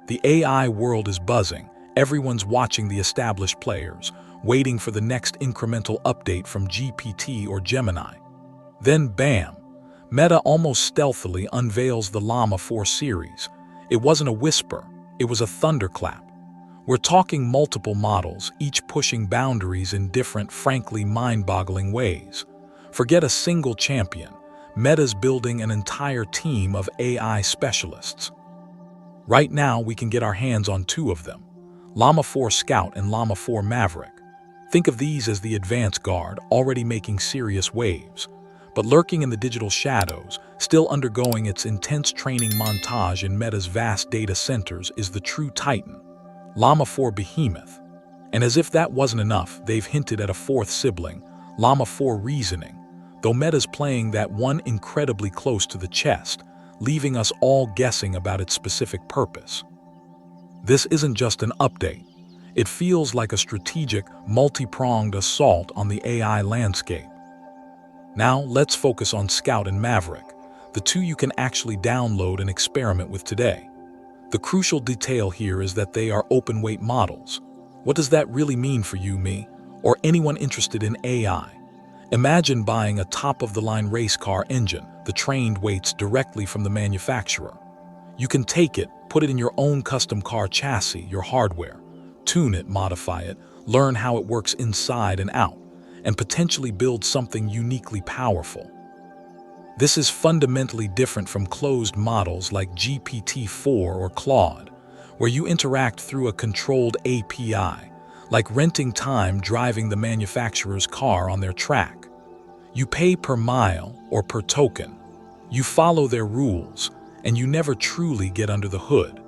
The AI world is buzzing. Everyone's watching the established players, waiting for the next incremental update from GPT or Gemini. Then bam! Meta almost stealthily unveils the Llama 4 series. It wasn't a whisper, it was a thunderclap. We're talking multiple models, each pushing boundaries in different, frankly mind-boggling ways. Forget a single champion. Meta's building an entire team of AI specialists. Right now, we can get our hands on two of them, Llama 4 Scout and Llama 4 Maverick. Think of these as the advanced guard, already making serious waves. But lurking in the digital shadows, still undergoing its intense training montage in Meta's vast data centers, is the true titan, Llama 4 Behemoth. And as if that wasn't enough, they've hinted at a fourth sibling, Llama 4 Reasoning, though Meta's playing that one incredibly close to the chest, leaving us all guessing about its specific purpose. This isn't just an update. It feels like a strategic, multi-pronged assault on the AI landscape. Now, let's focus on Scout and Maverick, the two you can actually download and experiment with today. The crucial detail here is that they are open-weight models. What does that really mean for you, me, or anyone interested in AI? Imagine buying a top-of-the-line race car engine, the trained weights directly from the manufacturer. You can take it, put it in your own custom car chassis, your hardware, tune it, modify it, learn how it works inside and out, and potentially build something uniquely powerful. This is fundamentally different from closed models like GPT-4 or Claude, where you interact through a controlled API, like renting time driving the manufacturer's car on their track. You pay per mile or per token. You follow their rules, and you never truly get under the hood.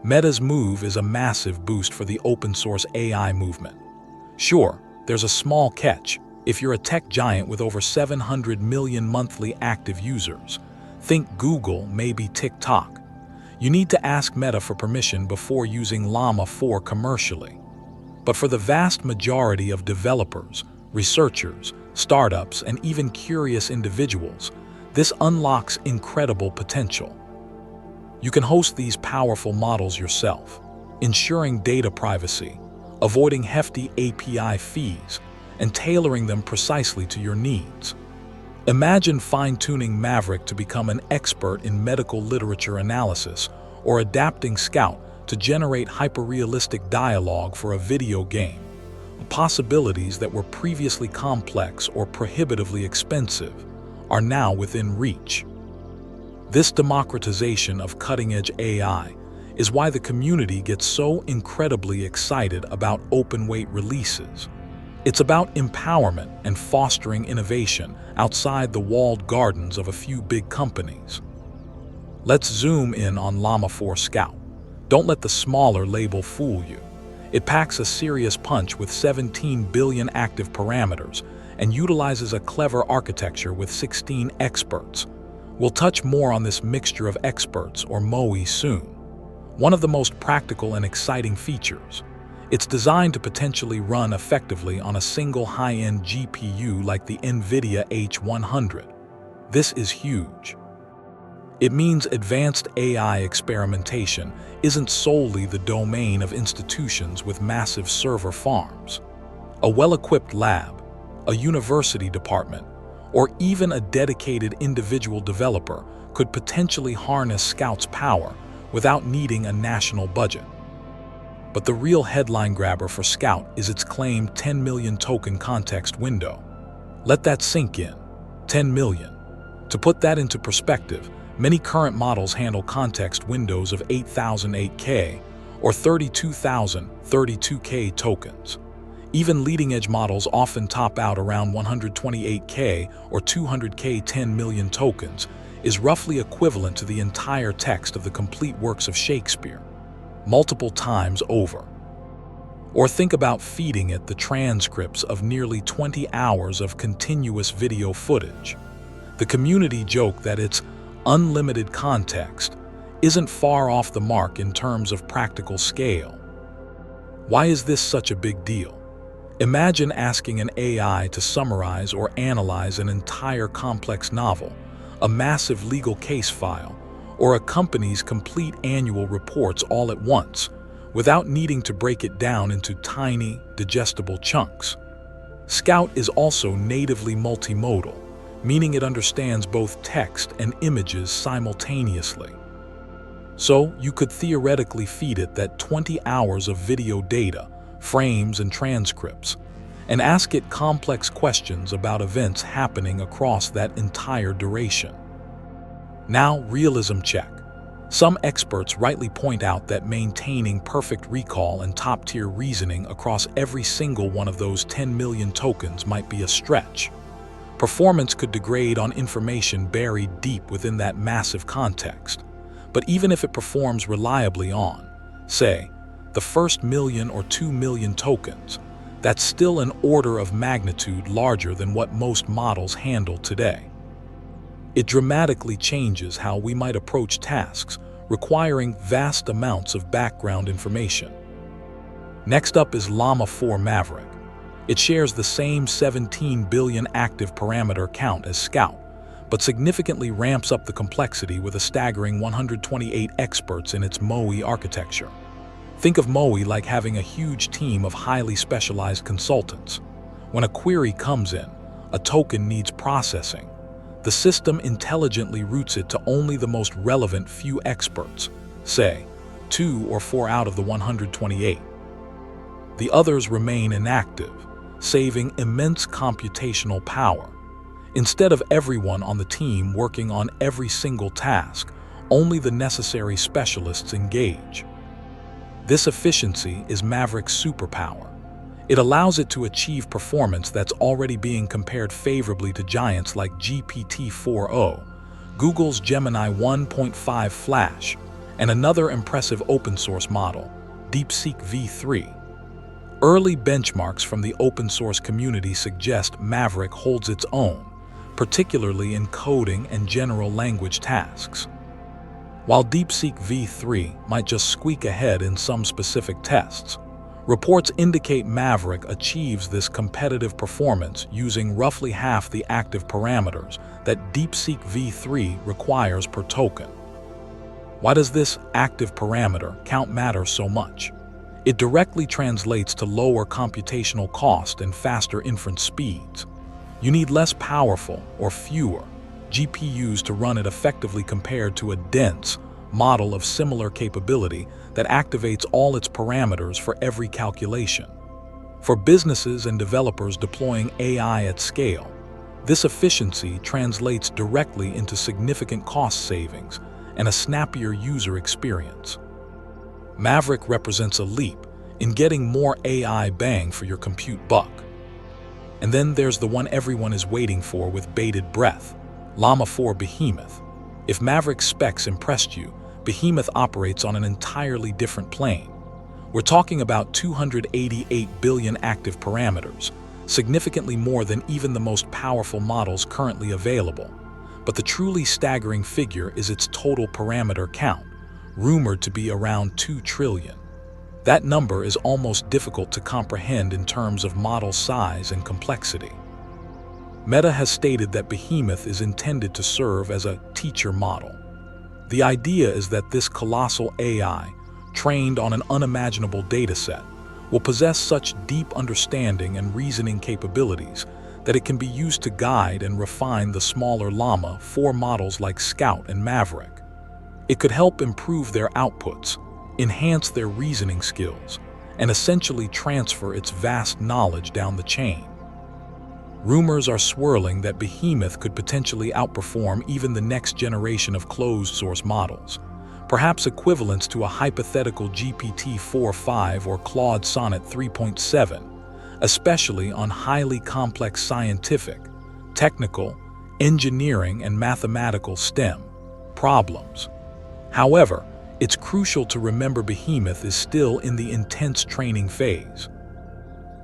Meta's move is a massive boost for the open-source AI movement. Sure, there's a small catch. If you're a tech giant with over 700 million monthly active users, think Google, maybe TikTok. You need to ask Meta for permission before using Llama 4 commercially. But for the vast majority of developers, researchers, startups, and even curious individuals, this unlocks incredible potential. You can host these powerful models yourself, ensuring data privacy, avoiding hefty API fees, and tailoring them precisely to your needs. Imagine fine-tuning Maverick to become an expert in medical literature analysis, or adapting Scout to generate hyper-realistic dialogue for a video game. Possibilities that were previously complex or prohibitively expensive are now within reach. This democratization of cutting-edge AI is why the community gets so incredibly excited about open-weight releases. It's about empowerment and fostering innovation outside the walled gardens of a few big companies. Let's zoom in on Llama 4 Scout. Don't let the smaller label fool you. It packs a serious punch with 17 billion active parameters and utilizes a clever architecture with 16 experts. We'll touch more on this mixture of experts, or MOE, soon. One of the most practical and exciting features. It's designed to potentially run effectively on a single high-end GPU like the NVIDIA H100. This is huge. It means advanced AI experimentation isn't solely the domain of institutions with massive server farms. A well-equipped lab, a university department, or even a dedicated individual developer could potentially harness Scout's power without needing a national budget. But the real headline grabber for Scout is its claimed 10 million token context window. Let that sink in. 10 million. To put that into perspective, many current models handle context windows of 8008K or 32K tokens. Even leading-edge models often top out around 128K or 200K. 10 million tokens is roughly equivalent to the entire text of the complete works of Shakespeare, multiple times over. Or think about feeding it the transcripts of nearly 20 hours of continuous video footage. The community joke that its unlimited context isn't far off the mark in terms of practical scale. Why is this such a big deal? Imagine asking an AI to summarize or analyze an entire complex novel, a massive legal case file, or a company's complete annual reports all at once, without needing to break it down into tiny, digestible chunks. Scout is also natively multimodal, meaning it understands both text and images simultaneously. So you could theoretically feed it that 20 hours of video data, frames and transcripts, and ask it complex questions about events happening across that entire duration. Now, realism check. Some experts rightly point out that maintaining perfect recall and top-tier reasoning across every single one of those 10 million tokens might be a stretch. Performance could degrade on information buried deep within that massive context. But even if it performs reliably on, say, the first 1 or 2 million tokens, that's still an order of magnitude larger than what most models handle today. It dramatically changes how we might approach tasks, requiring vast amounts of background information. Next up is Llama 4 Maverick. It shares the same 17 billion active parameter count as Scout, but significantly ramps up the complexity with a staggering 128 experts in its MOE architecture. Think of MOE like having a huge team of highly specialized consultants. When a query comes in, a token needs processing. The system intelligently routes it to only the most relevant few experts, say, 2 or 4 out of the 128. The others remain inactive, saving immense computational power. Instead of everyone on the team working on every single task, only the necessary specialists engage. This efficiency is Maverick's superpower. It allows it to achieve performance that's already being compared favorably to giants like GPT-4o, Google's Gemini 1.5 Flash, and another impressive open-source model, DeepSeek V3. Early benchmarks from the open-source community suggest Maverick holds its own, particularly in coding and general language tasks. While DeepSeek V3 might just squeak ahead in some specific tests, reports indicate Maverick achieves this competitive performance using roughly half the active parameters that DeepSeek V3 requires per token. Why does this active parameter count matter so much? It directly translates to lower computational cost and faster inference speeds. You need less powerful, or fewer, GPUs to run it effectively compared to a dense model of similar capability that activates all its parameters for every calculation. For businesses and developers deploying AI at scale, this efficiency translates directly into significant cost savings and a snappier user experience. Maverick represents a leap in getting more AI bang for your compute buck. And then there's the one everyone is waiting for with bated breath, Llama 4 Behemoth. If Maverick's specs impressed you, Behemoth operates on an entirely different plane. We're talking about 288 billion active parameters, significantly more than even the most powerful models currently available. But the truly staggering figure is its total parameter count, rumored to be around 2 trillion. That number is almost difficult to comprehend in terms of model size and complexity. Meta has stated that Behemoth is intended to serve as a teacher model. The idea is that this colossal AI, trained on an unimaginable dataset, will possess such deep understanding and reasoning capabilities that it can be used to guide and refine the smaller Llama 4 models like Scout and Maverick. It could help improve their outputs, enhance their reasoning skills, and essentially transfer its vast knowledge down the chain. Rumors are swirling that Behemoth could potentially outperform even the next generation of closed-source models, perhaps equivalents to a hypothetical GPT-4.5 or Claude Sonnet 3.7, especially on highly complex scientific, technical, engineering, and mathematical STEM problems. However, it's crucial to remember Behemoth is still in the intense training phase.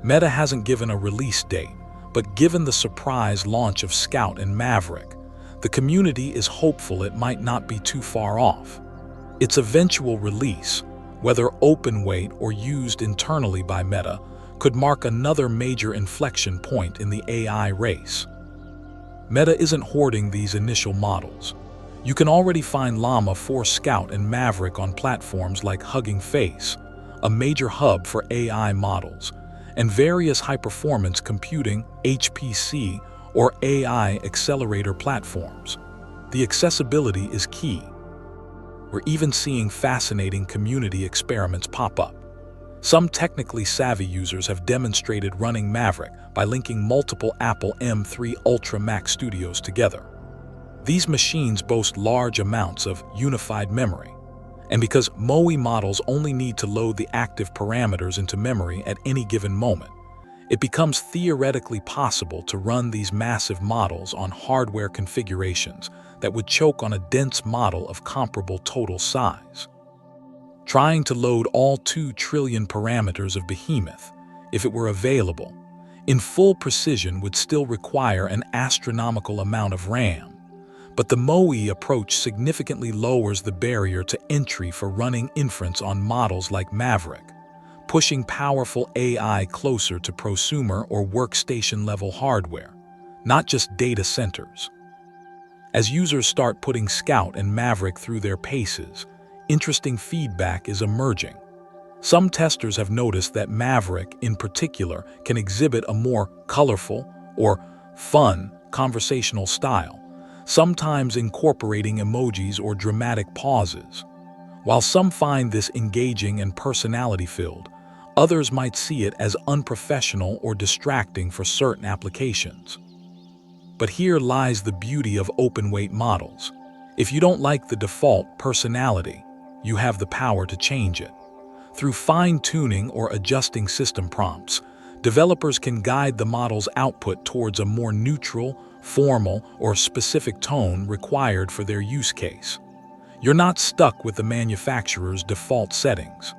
Meta hasn't given a release date, but given the surprise launch of Scout and Maverick, the community is hopeful it might not be too far off. Its eventual release, whether open-weight or used internally by Meta, could mark another major inflection point in the AI race. Meta isn't hoarding these initial models. You can already find Llama 4 Scout and Maverick on platforms like Hugging Face, a major hub for AI models, and various high-performance computing (HPC) or AI accelerator platforms. The accessibility is key. We're even seeing fascinating community experiments pop up. Some technically savvy users have demonstrated running Maverick by linking multiple Apple M3 Ultra Max studios together. These machines boast large amounts of unified memory, and because MOE models only need to load the active parameters into memory at any given moment, it becomes theoretically possible to run these massive models on hardware configurations that would choke on a dense model of comparable total size. Trying to load all 2 trillion parameters of Behemoth, if it were available, in full precision would still require an astronomical amount of RAM. But the MOE approach significantly lowers the barrier to entry for running inference on models like Maverick, pushing powerful AI closer to prosumer or workstation-level hardware, not just data centers. As users start putting Scout and Maverick through their paces, interesting feedback is emerging. Some testers have noticed that Maverick, in particular, can exhibit a more colorful or fun conversational style, sometimes incorporating emojis or dramatic pauses. While some find this engaging and personality-filled, others might see it as unprofessional or distracting for certain applications. But here lies the beauty of open-weight models. If you don't like the default personality, you have the power to change it. Through fine-tuning or adjusting system prompts, developers can guide the model's output towards a more neutral, formal, or specific tone required for their use case. You're not stuck with the manufacturer's default settings.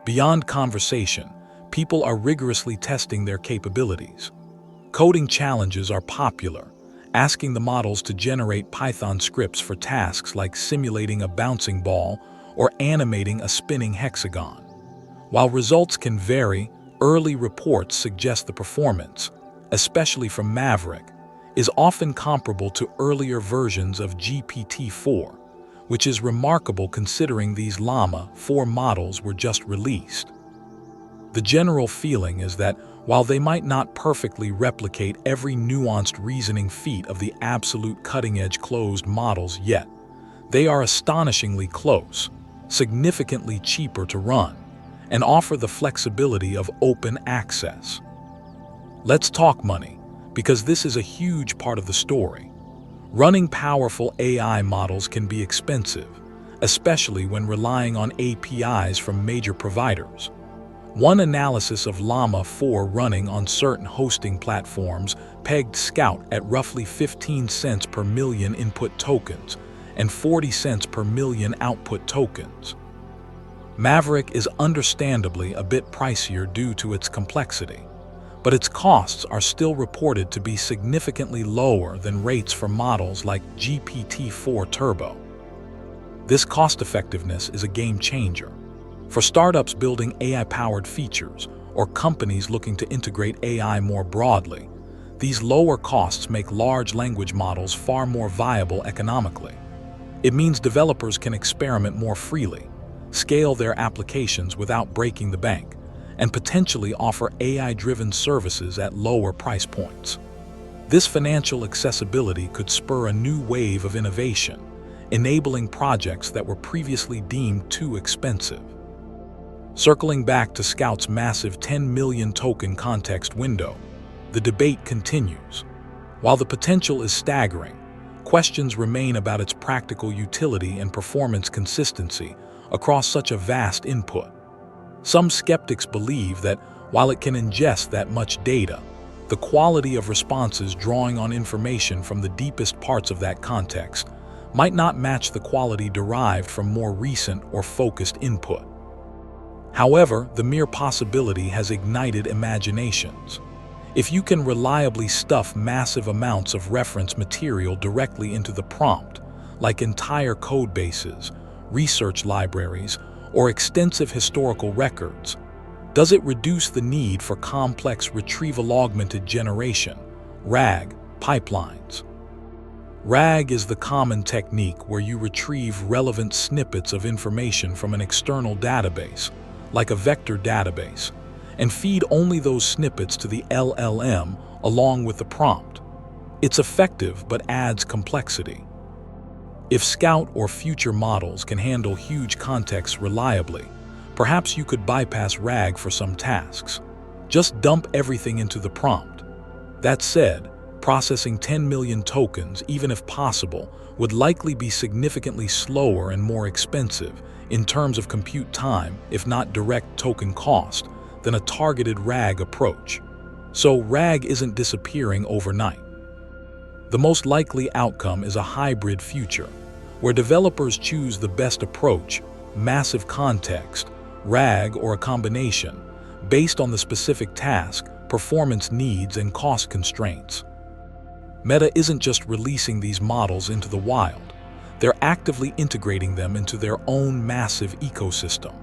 Beyond conversation, people are rigorously testing their capabilities. Coding challenges are popular, asking the models to generate Python scripts for tasks like simulating a bouncing ball or animating a spinning hexagon. While results can vary, early reports suggest the performance, especially from Maverick, is often comparable to earlier versions of GPT-4, which is remarkable considering these Llama 4 models were just released. The general feeling is that while they might not perfectly replicate every nuanced reasoning feat of the absolute cutting-edge closed models yet, they are astonishingly close, significantly cheaper to run, and offer the flexibility of open access. Let's talk money, because this is a huge part of the story. Running powerful AI models can be expensive, especially when relying on APIs from major providers. One analysis of Llama 4 running on certain hosting platforms pegged Scout at roughly 15 cents per million input tokens and 40 cents per million output tokens. Maverick is understandably a bit pricier due to its complexity, but its costs are still reported to be significantly lower than rates for models like GPT-4 Turbo. This cost-effectiveness is a game changer. For startups building AI-powered features or companies looking to integrate AI more broadly, these lower costs make large language models far more viable economically. It means developers can experiment more freely, scale their applications without breaking the bank, and potentially offer AI-driven services at lower price points. This financial accessibility could spur a new wave of innovation, enabling projects that were previously deemed too expensive. Circling back to Scout's massive 10 million token context window, the debate continues. While the potential is staggering, questions remain about its practical utility and performance consistency across such a vast input. Some skeptics believe that while it can ingest that much data, the quality of responses drawing on information from the deepest parts of that context might not match the quality derived from more recent or focused input. However, the mere possibility has ignited imaginations. If you can reliably stuff massive amounts of reference material directly into the prompt, like entire code bases, research libraries, or extensive historical records, does it reduce the need for complex retrieval-augmented generation, RAG, pipelines? RAG is the common technique where you retrieve relevant snippets of information from an external database, like a vector database, and feed only those snippets to the LLM along with the prompt. It's effective but adds complexity. If Scout or future models can handle huge contexts reliably, perhaps you could bypass RAG for some tasks. Just dump everything into the prompt. That said, processing 10 million tokens, even if possible, would likely be significantly slower and more expensive in terms of compute time, if not direct token cost, than a targeted RAG approach. So RAG isn't disappearing overnight. The most likely outcome is a hybrid future, where developers choose the best approach, massive context, RAG, or a combination, based on the specific task, performance needs, and cost constraints. Meta isn't just releasing these models into the wild, they're actively integrating them into their own massive ecosystem.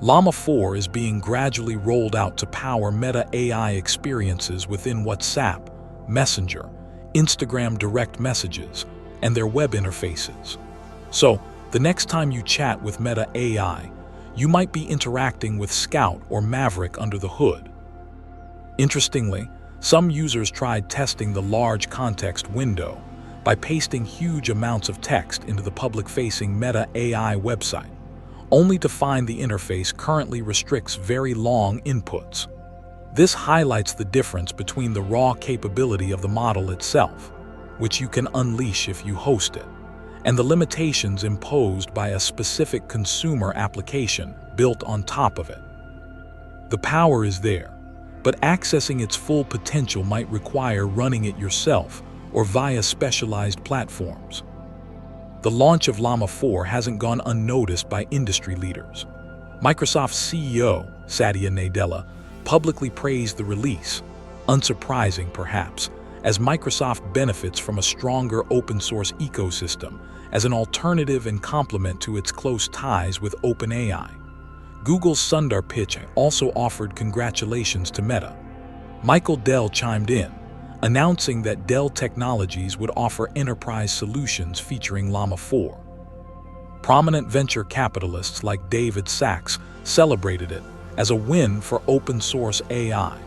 Llama 4 is being gradually rolled out to power Meta AI experiences within WhatsApp, Messenger, Instagram direct messages, and their web interfaces. So, the next time you chat with Meta AI, you might be interacting with Scout or Maverick under the hood. Interestingly, some users tried testing the large context window by pasting huge amounts of text into the public-facing Meta AI website, only to find the interface currently restricts very long inputs. This highlights the difference between the raw capability of the model itself, which you can unleash if you host it, and the limitations imposed by a specific consumer application built on top of it. The power is there, but accessing its full potential might require running it yourself or via specialized platforms. The launch of Llama 4 hasn't gone unnoticed by industry leaders. Microsoft's CEO, Satya Nadella, publicly praised the release, unsurprising perhaps, as Microsoft benefits from a stronger open-source ecosystem as an alternative and complement to its close ties with OpenAI. Google's Sundar Pichai also offered congratulations to Meta. Michael Dell chimed in, announcing that Dell Technologies would offer enterprise solutions featuring Llama 4. Prominent venture capitalists like David Sachs celebrated it as a win for open-source AI,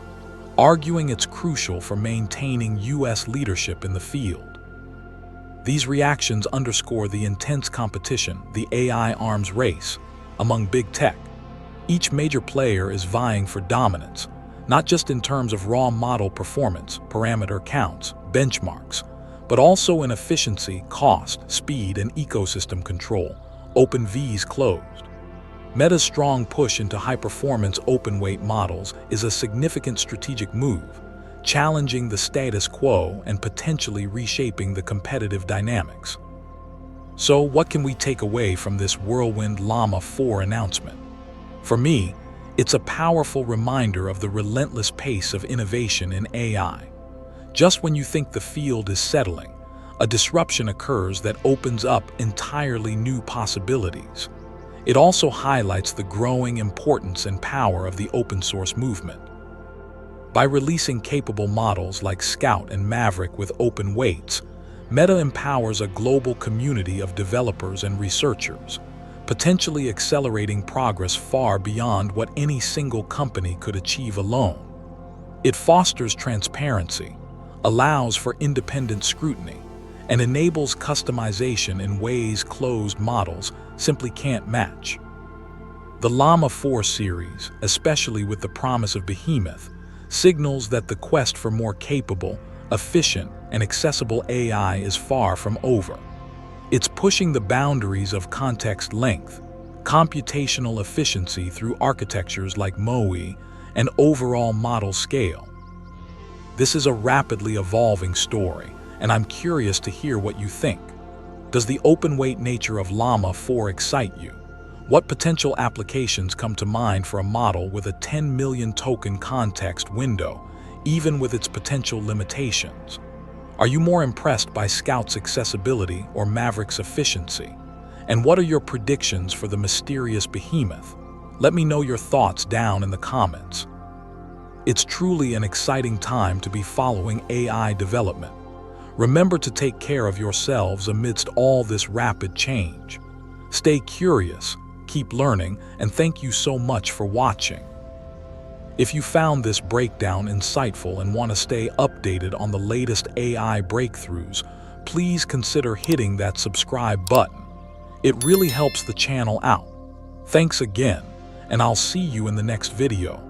arguing it's crucial for maintaining U.S. leadership in the field. These reactions underscore the intense competition, the AI arms race, among big tech. Each major player is vying for dominance, not just in terms of raw model performance, parameter counts, benchmarks, but also in efficiency, cost, speed, and ecosystem control. OpenV's closed. Meta's strong push into high-performance open-weight models is a significant strategic move, challenging the status quo and potentially reshaping the competitive dynamics. So, what can we take away from this whirlwind Llama 4 announcement? For me, it's a powerful reminder of the relentless pace of innovation in AI. Just when you think the field is settling, a disruption occurs that opens up entirely new possibilities. It also highlights the growing importance and power of the open-source movement. By releasing capable models like Scout and Maverick with open weights, Meta empowers a global community of developers and researchers, potentially accelerating progress far beyond what any single company could achieve alone. It fosters transparency, allows for independent scrutiny, and enables customization in ways closed models simply can't match. The Llama 4 series, especially with the promise of Behemoth, signals that the quest for more capable, efficient, and accessible AI is far from over. It's pushing the boundaries of context length, computational efficiency through architectures like MOE, and overall model scale. This is a rapidly evolving story, and I'm curious to hear what you think. Does the open-weight nature of Llama 4 excite you? What potential applications come to mind for a model with a 10 million token context window, even with its potential limitations? Are you more impressed by Scout's accessibility or Maverick's efficiency? And what are your predictions for the mysterious Behemoth? Let me know your thoughts down in the comments. It's truly an exciting time to be following AI development. Remember to take care of yourselves amidst all this rapid change. Stay curious, keep learning, and thank you so much for watching. If you found this breakdown insightful and want to stay updated on the latest AI breakthroughs, please consider hitting that subscribe button. It really helps the channel out. Thanks again, and I'll see you in the next video.